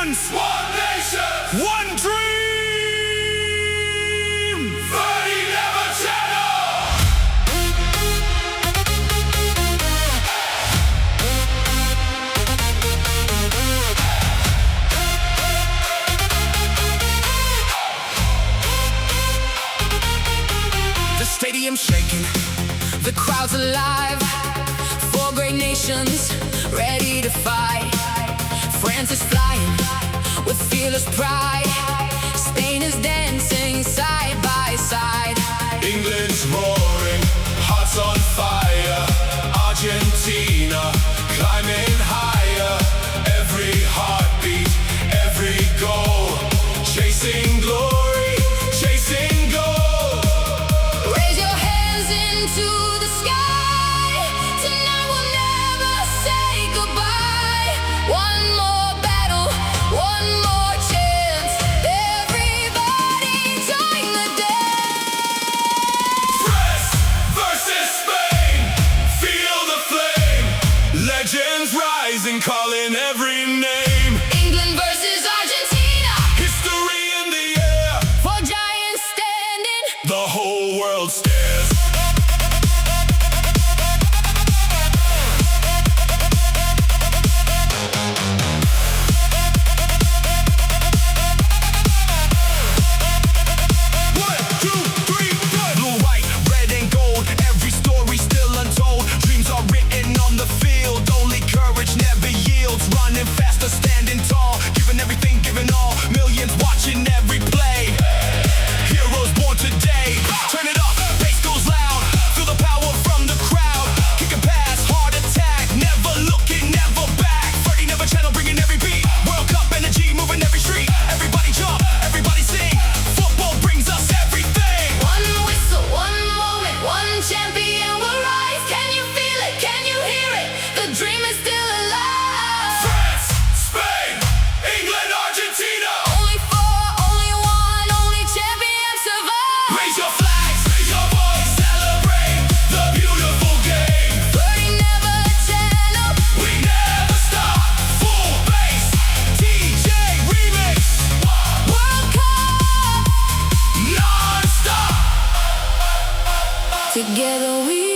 nations, one nation, one dream. 30 Never Channel. The stadium shaking, the crowd's alive. Four great nations ready to fight. France is flying with fearless pride. Spain is dancing side by side. England's roaring, hearts on fire. Argentina climbing higher. Every heartbeat, every goal, chasing glory, chasing gold. Raise your hands into the sky. Tonight we'll never say goodbye. One more battle, one more chance. Everybody join the dance. France versus Spain, feel the flame. Legends rising, calling every name. England versus Argentina, History in the air, four giants standing. the whole world stares. One, two, three, go! Blue, white, red and gold, every story still untold. Dreams are written on the field, only courage never yields. Running faster, standing tall, giving everything, giving all. Millions watching every play. Heroes born today. Turn it up, bass goes loud. Feel the power from the crowd. Kicking past, heart attack. Never looking, never back. 30 Never Channel, bringing every beat. World Cup energy, moving every street. Everybody jump, everybody sing. Football brings us everything. One whistle, one moment, one champion will rise. Can you feel it? Can you hear it? The dream is still alive. France, Spain, England, Argentina. Only four, only one, only champion survive. Raise your flags, raise your voice, celebrate the beautiful game. 30 Never Channel. We never stop. Full bass, DJ remix, World Cup. nonstop. Together we